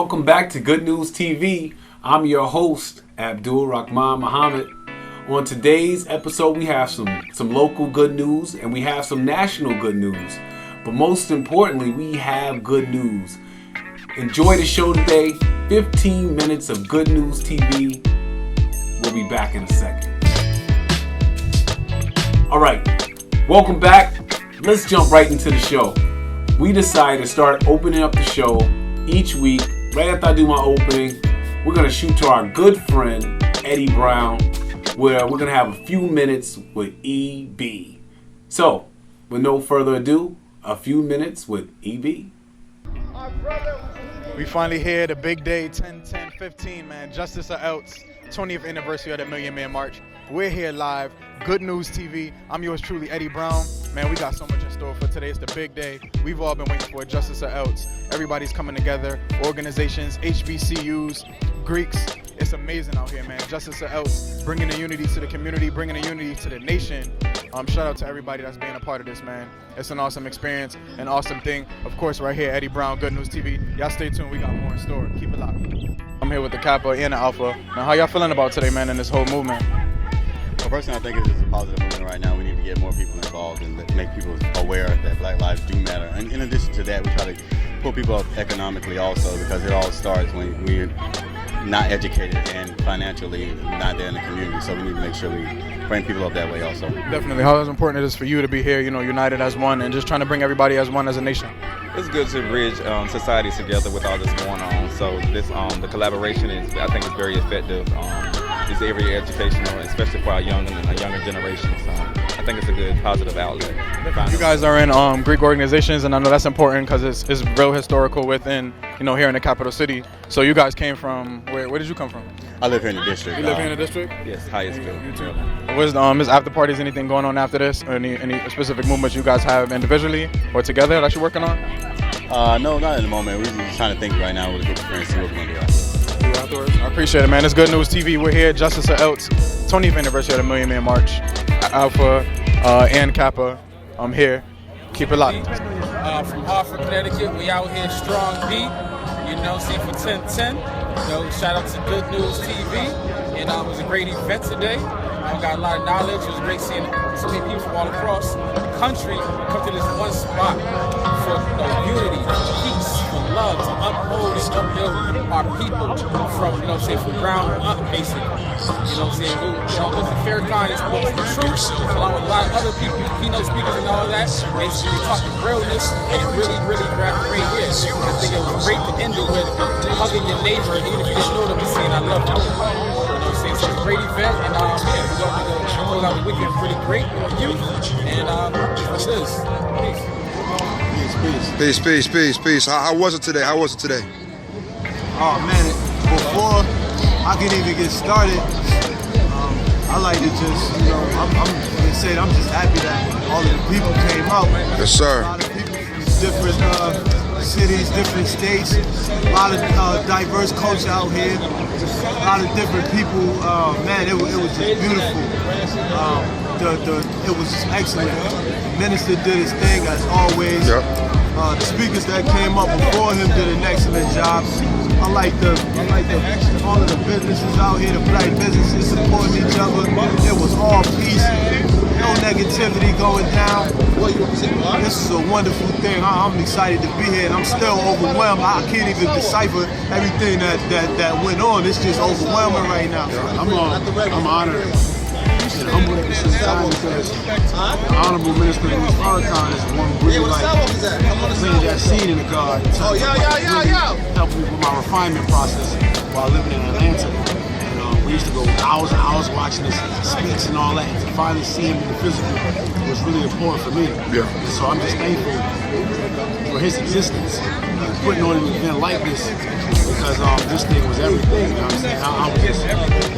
welcome back to Good News TV. I'm your host, Abdul Rahman Muhammad. On today's episode, we have some local good news and we have some national good news. But most importantly, we have good news. Enjoy the show today. 15 minutes of Good News TV. We'll be back in a second. All right, welcome back. Let's jump right into the show. We decided to start opening up the show each week. Right after I do my opening, we're going to shoot to our good friend, Eddie Brown, where we're going to have a few minutes with EB. So, with no further ado, a few minutes with EB. We finally here, the big day, 10-10-15, man. Justice or Else, 20th anniversary of the Million Man March. We're here live, Good News TV. I'm yours truly, Eddie Brown. Man, we got so much in store for today. It's the big day. We've all been waiting for it, Justice or Else. Everybody's coming together, organizations, HBCUs, Greeks. It's amazing out here, man. Justice or Else, bringing the unity to the community, bringing the unity to the nation. Shout out to everybody that's being a part of this, man. It's an awesome experience, an awesome thing. Of course, right here, Eddie Brown, Good News TV. Y'all stay tuned. We got more in store. Keep it locked. I'm here with the Kappa and the Alpha. Now, how y'all feeling about today, man, and this whole movement? Well, personally, I think it's just a positive movement right now. We need to get more people involved and make people aware that Black lives do matter. And in addition to that, we try to pull people up economically also, because it all starts when we're not educated and financially not there in the community. So we need to make sure we bring people up that way also. Definitely. How important it is for you to be here, united as one and just trying to bring everybody as one as a nation? It's good to bridge societies together with all this going on. So this the collaboration I think is very effective. It's very educational, especially for our younger generation. So I think it's a good positive outlet. You guys are in Greek organizations, and I know that's important because it's real historical within, here in the capital city. So you guys came from, where did you come from? I live here in the district. You live here in the district? Yes, Hyattsville. You too. Is after parties anything going on after this? Or any specific movements you guys have individually or together that you're working on? No, not at the moment. We're just trying to think right now with a group of friends, see what we're going to do afterwards. I appreciate it, man. It's Good News TV. We're here, Justice or Else, 20th anniversary of the Million Man March. Alpha and Kappa, I'm here. Keep it locked. From Hartford, Connecticut, we out here strong beat. See for 10-10. Shout out to Good News TV. And it was a great event today. I got a lot of knowledge. It was great seeing so many people from all across the country come to this one spot for unity, peace, for love, to uphold and upbuild our people from, from ground up, basically. With the Farrakhan is supposed to be truth, along with a lot of other people, keynote speakers and all that. Basically talking realness, and it really, really grabbed great here. I think it was great to end it with hugging your neighbor, even if you didn't know them, and saying I love you. So it's a great event, and we're going to close out the weekend pretty great with youth, and what's this? Peace. How was it today? Oh man, before I can even get started, I like to just, I'm just happy that all of the people came out. Yes, sir. A lot of people from different cities, different states, a lot of diverse culture out here, a lot of different people. Man, it was just beautiful. It was just excellent. The minister did his thing as always. Yep. The speakers that came up before him did an excellent job. I like all of the businesses out here, the black businesses supporting each other. It was all peace, no negativity going down. This is a wonderful thing. I'm excited to be here, and I'm still overwhelmed. I can't even decipher everything that went on. It's just overwhelming right now. I'm honored and humbled at the same time, because the Honorable Minister Louis Farrakhan is one who really planted that seed in the garden. Helped me with my refinement process while living in Atlanta. We used to go hours and hours watching his speech and all that, and to finally see him in the physical was really important for me. Yeah. And so I'm just thankful for his existence and putting on an event like this, because this thing was everything. You know what I'm saying? I was just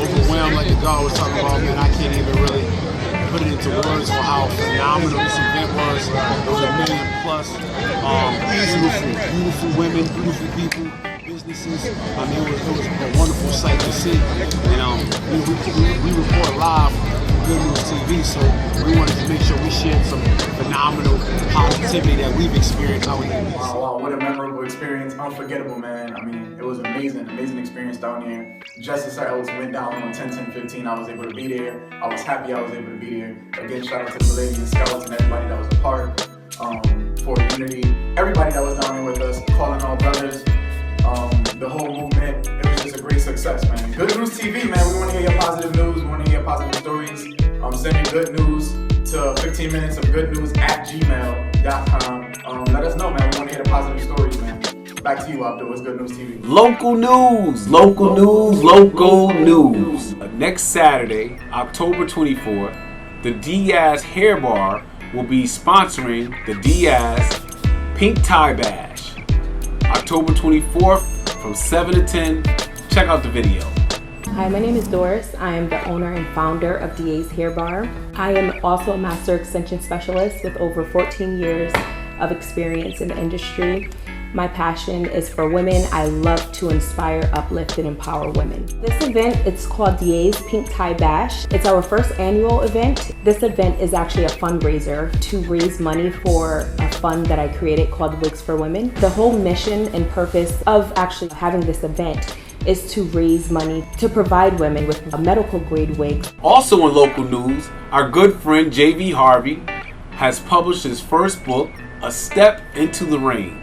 overwhelmed, like the God was talking about, man. I can't even really put it into words for how phenomenal this event was. It was 1 million plus. Beautiful women, beautiful people, businesses. I mean, it was a wonderful sight to see. And we report live from Good News TV, so we wanted to make sure we shared some phenomenal positivity that we've experienced out here. Wow, what a memorable experience. Unforgettable, man. I mean, It was amazing experience down there. Justice Ellis went down on 10-10-15. I was able to be there. I was happy I was able to be there. Again, shout out to the Palladian Scouts and everybody that was a part for Unity. Everybody that was down there with us, calling all brothers. The whole movement, it was just a great success, man. Good News TV, man. We want to hear your positive news. We want to hear positive stories. Send your good news to 15 minutes of good news at gmail.com. Let us know, man. We want to hear the positive stories, man. Back to you, Abdul. It's Good News TV. Local news. Next Saturday, October 24th, the Diaz Hair Bar will be sponsoring the Diaz Pink Tie Bash. October 24th from 7 to 10. Check out the video. Hi, my name is Doris. I am the owner and founder of DA's Hair Bar. I am also a master extension specialist with over 14 years of experience in the industry. My passion is for women. I love to inspire, uplift, and empower women. This event, it's called DA's Pink Tie Bash. It's our first annual event. This event is actually a fundraiser to raise money for a fund that I created called Wigs for Women. The whole mission and purpose of actually having this event is to raise money to provide women with a medical grade wigs. Also in local news, our good friend J.V. Harvey has published his first book, A Step into the Rain.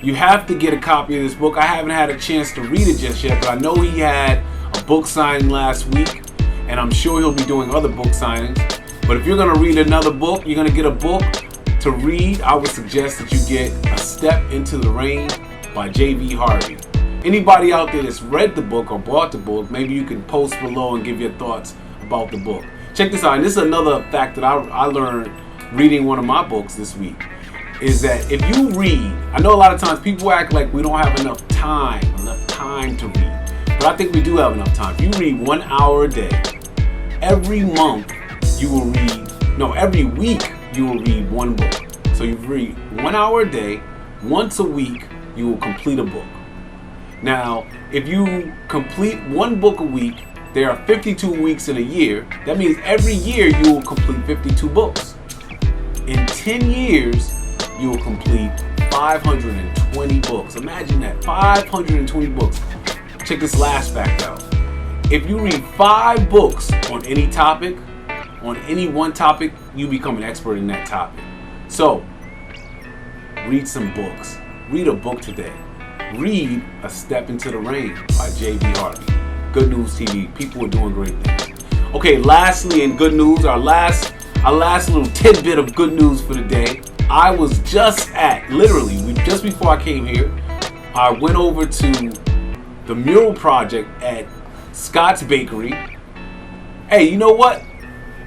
You have to get a copy of this book. I haven't had a chance to read it just yet, but I know he had a book signing last week, and I'm sure he'll be doing other book signings. But if you're gonna read another book, you're gonna get a book to read, I would suggest that you get A Step into the Rain by J.V. Harvey. Anybody out there that's read the book or bought the book, maybe you can post below and give your thoughts about the book. Check this out, and this is another fact that I learned reading one of my books this week, is that if you read, I know a lot of times people act like we don't have enough time to read, but I think we do have enough time. If you read 1 hour a day, every month you will read, every week you will read one book. So you read 1 hour a day, once a week you will complete a book. Now, if you complete one book a week, there are 52 weeks in a year. That means every year you will complete 52 books. In 10 years, you will complete 520 books. Imagine that, 520 books. Check this last fact out. If you read 5 books on any topic, on any one topic, you become an expert in that topic. So, read some books. Read a book today. Read A Step into the Rain by J.V. Harvey. Good News TV. People are doing great things. Okay, lastly in good news, our last little tidbit of good news for the day. I was just just before I came here, I went over to the mural project at Scott's Bakery. Hey, you know what?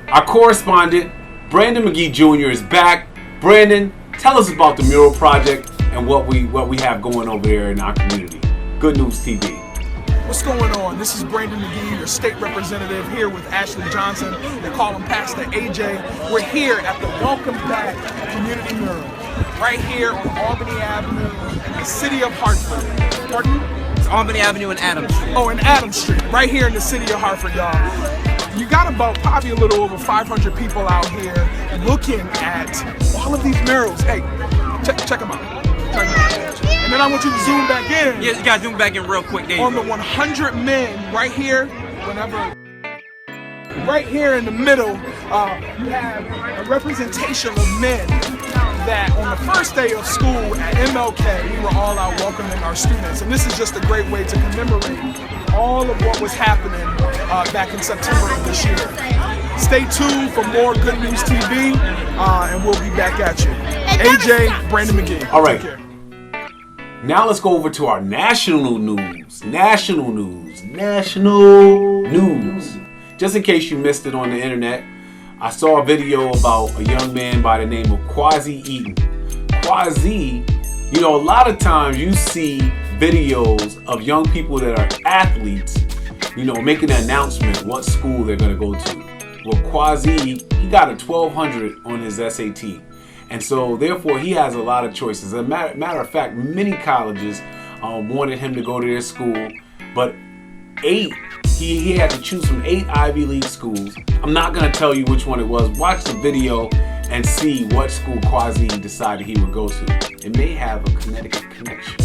Our correspondent, Brandon McGee Jr. is back. Brandon, tell us about the mural project and what we have going over there in our community. Good News TV. What's going on? This is Brandon McGee, your state representative, here with Ashley Johnson. They call him Pastor AJ. We're here at the Welcome Back Community Mural, right here on Albany Avenue in the city of Hartford. Pardon? It's Albany Avenue and Adams Street. Oh, in Adams Street, right here in the city of Hartford, y'all. You got about probably a little over 500 people out here looking at all of these murals. Hey, check them out. And then I want you to zoom back in. Yeah, you gotta zoom back in real quick. There on the 100 men right here, right here in the middle, you have a representation of men that on the first day of school at MLK, we were all out welcoming our students. And this is just a great way to commemorate all of what was happening back in September of this year. Stay tuned for more Good News TV, and we'll be back at you. AJ, Brandon McGee. All right. Now let's go over to our national news. National news. Just in case you missed it on the internet, I saw a video about a young man by the name of Quasi Eaton. Quasi, a lot of times you see videos of young people that are athletes, making an announcement what school they're going to go to. Well, Quasi, he got a 1200 on his SAT. And so, therefore, he has a lot of choices. As a matter of fact, many colleges wanted him to go to their school, but he had to choose from 8 Ivy League schools. I'm not going to tell you which one it was. Watch the video and see what school Quasi decided he would go to. It may have a Connecticut connection.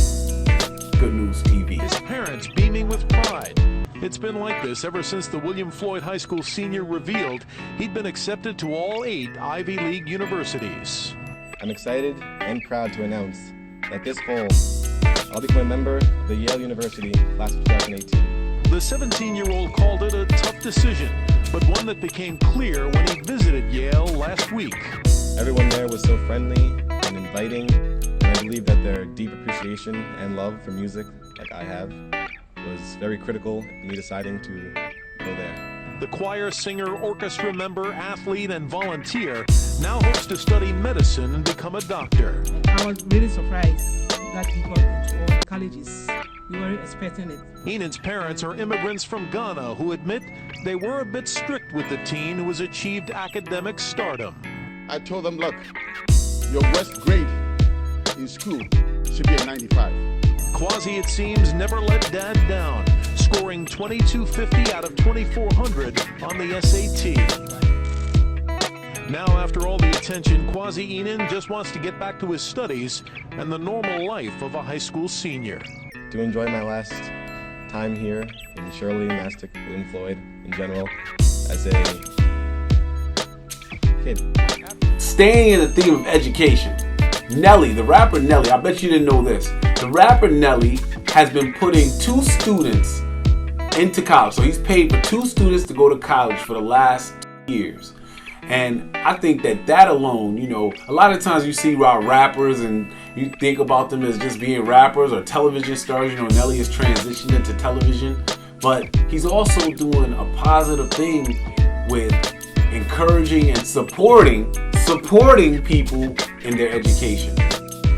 Good News TV. His parents beaming with pride. It's been like this ever since the William Floyd High School senior revealed he'd been accepted to all 8 Ivy League universities. I'm excited and proud to announce that this fall, I'll become a member of the Yale University class of 2018. The 17-year-old called it a tough decision, but one that became clear when he visited Yale last week. Everyone there was so friendly and inviting, and I believe that their deep appreciation and love for music, like I have, was very critical in me deciding to go there. The choir, singer, orchestra member, athlete, and volunteer now hopes to study medicine and become a doctor. I was really surprised that he got into all the colleges. We weren't expecting it. Enid's parents are immigrants from Ghana who admit they were a bit strict with the teen who has achieved academic stardom. I told them, look, your worst grade in school should be a 95. Kwasi, it seems, never let Dad down, scoring 2250 out of 2400 on the SAT. Now, after all the attention, Kwasi Enid just wants to get back to his studies and the normal life of a high school senior. To enjoy my last time here in Shirley, Mastic, William Floyd in general, as a kid. Staying in the theme of education, Nelly, the rapper Nelly, I bet you didn't know this. The rapper Nelly has been putting 2 students into college. So he's paid for 2 students to go to college for the last 2 years. And I think that alone, you know, a lot of times you see our rappers and you think about them as just being rappers or television stars. You know, Nelly has transitioned into television. But he's also doing a positive thing with encouraging and supporting people in their education.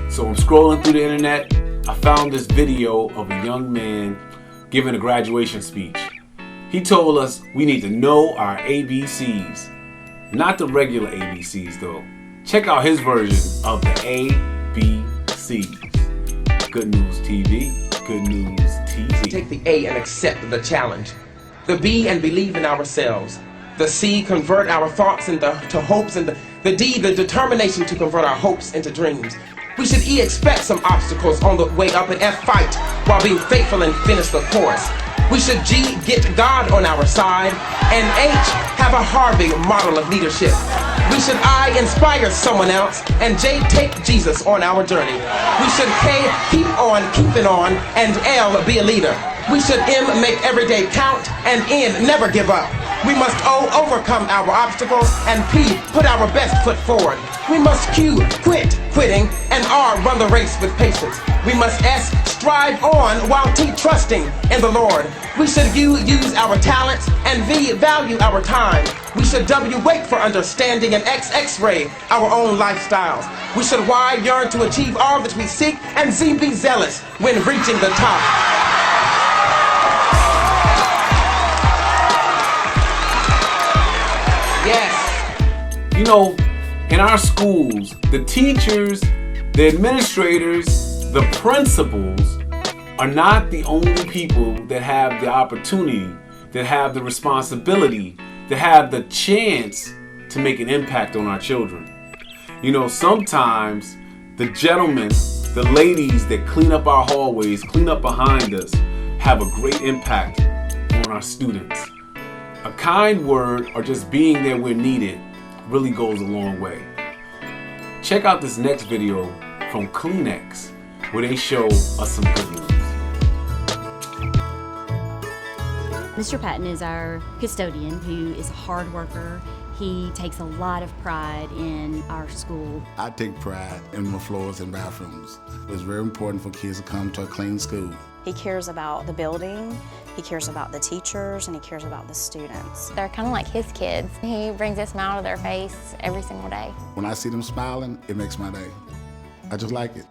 So I'm scrolling through the internet. I found this video of a young man giving a graduation speech. He told us we need to know our ABCs. Not the regular ABCs though. Check out his version of the ABCs. Good News TV, Good News TV. Take the A and accept the challenge. The B and believe in ourselves. The C, convert our thoughts to hopes, and the D, the determination to convert our hopes into dreams. We should E, expect some obstacles on the way up, and F, fight while being faithful and finish the course. We should G, get God on our side, and H, have a Harvey model of leadership. We should I, inspire someone else, and J, take Jesus on our journey. We should K, keep on keeping on, and L, be a leader. We should M, make every day count, and N, never give up. We must O, overcome our obstacles, and P, put our best foot forward. We must Q, quit quitting, and R, run the race with patience. We must S, strive on, while T, trusting in the Lord. We should U, use our talents, and V, value our time. We should W, wait for understanding, and X, X-ray our own lifestyles. We should Y, yearn to achieve all that we seek, and Z, be zealous when reaching the top. Yes. You know, in our schools, the teachers, the administrators, the principals are not the only people that have the opportunity, that have the responsibility, that have the chance to make an impact on our children. You know, sometimes the gentlemen, the ladies that clean up our hallways, clean up behind us, have a great impact on our students. A kind word or just being there when needed really goes a long way. Check out this next video from Kleenex where they show us some good news. Mr. Patton is our custodian who is a hard worker. He takes a lot of pride in our school. I take pride in my floors and bathrooms. It's very important for kids to come to a clean school. He cares about the building, he cares about the teachers, and he cares about the students. They're kind of like his kids. He brings a smile to their face every single day. When I see them smiling, it makes my day. I just like it.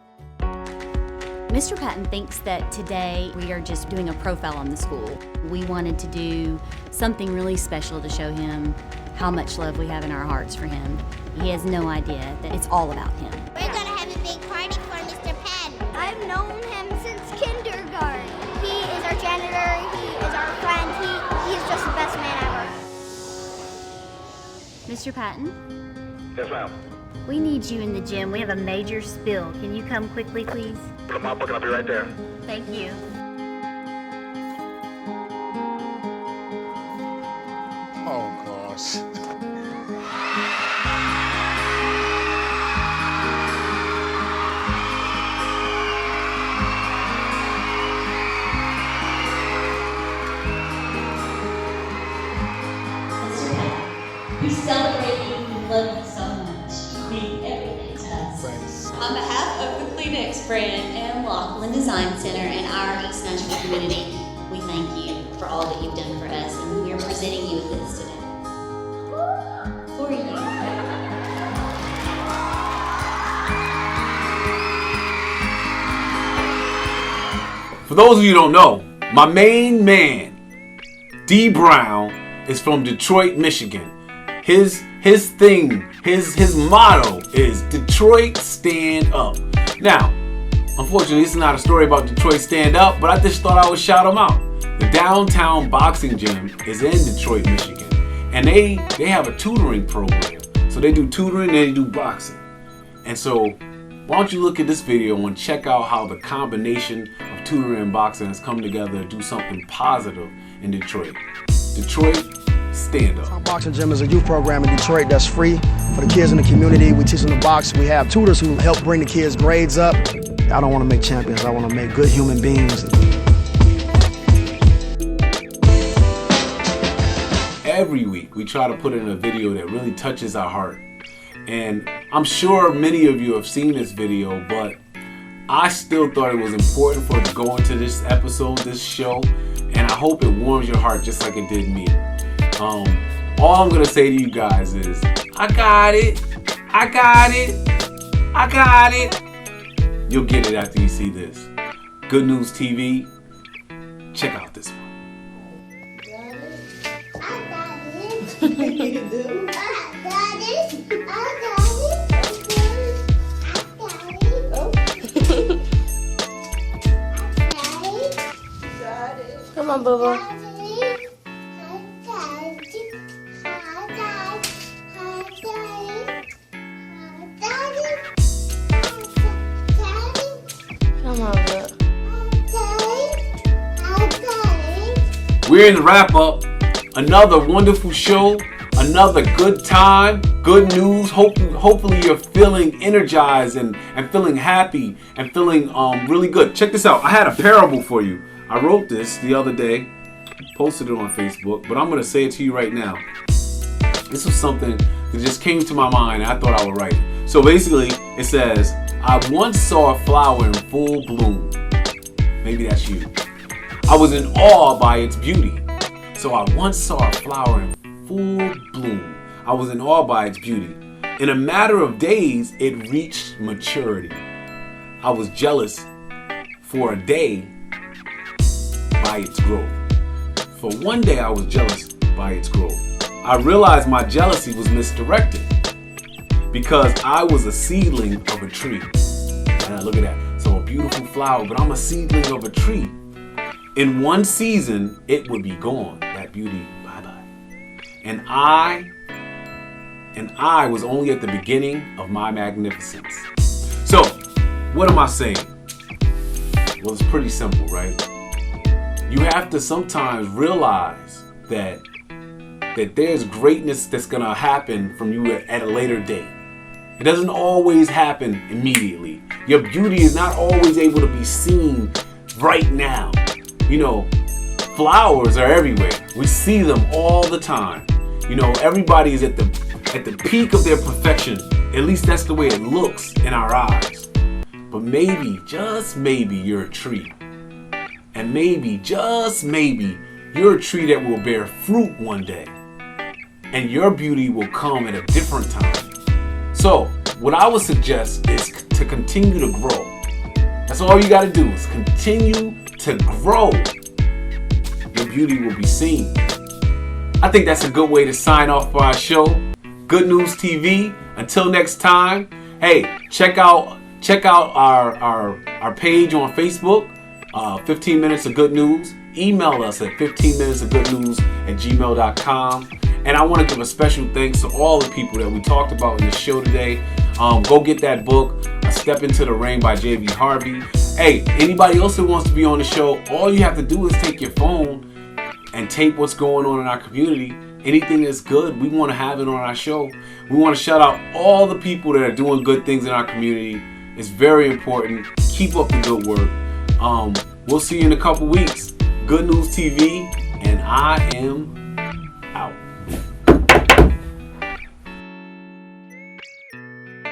Mr. Patton thinks that today we are just doing a profile on the school. We wanted to do something really special to show him how much love we have in our hearts for him. He has no idea that it's all about him. We're gonna have a big party for Mr. Patton. I've known him since kindergarten. He is our janitor, he is our friend, he is just the best man ever. Mr. Patton? Yes, ma'am. We need you in the gym. We have a major spill. Can you come quickly, please? Put them up, I'll be right there. Thank you. Oh, gosh. We celebrate you. We love you so much. You mean everything to us. On behalf of the Kleenex brand and Laughlin Design Center and our East Nashville community, we thank you for all that you've done for us, and we are presenting you with this today. For you. For those of you who don't know, my main man, D Brown, is from Detroit, Michigan. His motto is Detroit Stand Up. Now, unfortunately, this is not a story about Detroit Stand Up, but I just thought I would shout him out. The Downtown Boxing Gym is in Detroit, Michigan, and they have a tutoring program. So they do tutoring and they do boxing. And so why don't you look at this video and check out how the combination of tutoring and boxing has come together to do something positive in Detroit. Detroit, stand up. Our boxing gym is a youth program in Detroit that's free for the kids in the community. We teach them to box. We have tutors who help bring the kids' grades up. I don't want to make champions. I want to make good human beings. Every week we try to put in a video that really touches our heart. And I'm sure many of you have seen this video, but I still thought it was important for it to go into this episode, this show, and I hope it warms your heart just like it did me. All I'm gonna say to you guys is, I got it. You'll get it after you see this. Good News TV, check out this one. Come on, Bubba. Come on, look. We're in the wrap up. Another wonderful show. Another good time. Good news. Hopefully you're feeling energized and feeling happy and feeling really good. Check this out. I had a parable for you. I wrote this the other day, posted it on Facebook, but I'm going to say it to you right now. This was something that just came to my mind and I thought I would write it. So basically, it says, I once saw a flower in full bloom. Maybe that's you. I was in awe by its beauty. So I once saw a flower in full bloom. I was in awe by its beauty. In a matter of days, it reached maturity. I was jealous for a day by its growth. For one day, I was jealous by its growth. I realized my jealousy was misdirected because I was a seedling of a tree. And look at that. So a beautiful flower, but I'm a seedling of a tree. In one season, it would be gone. That beauty, bye-bye. And I was only at the beginning of my magnificence. So, what am I saying? Well, it's pretty simple, right? You have to sometimes realize that there's greatness that's going to happen from you at a later date. It doesn't always happen immediately. Your beauty is not always able to be seen right now. You know, flowers are everywhere. We see them all the time. You know, everybody is at the peak of their perfection. At least that's the way it looks in our eyes. But maybe, just maybe, you're a tree. And maybe, just maybe, you're a tree that will bear fruit one day. And your beauty will come at a different time. So, what I would suggest is to continue to grow. That's all you got to do is continue to grow. Your beauty will be seen. I think that's a good way to sign off for our show. Good News TV. Until next time, hey, check out our page on Facebook, 15 Minutes of Good News. Email us at 15minutesofgoodnews@gmail.com. And I want to give a special thanks to all the people that we talked about in the show today. Go get that book, A Step Into the Rain by J.V. Harvey. Hey, anybody else who wants to be on the show, all you have to do is take your phone and tape what's going on in our community. Anything that's good, we want to have it on our show. We want to shout out all the people that are doing good things in our community. It's very important. Keep up the good work. We'll see you in a couple weeks. Good News TV, and I am out.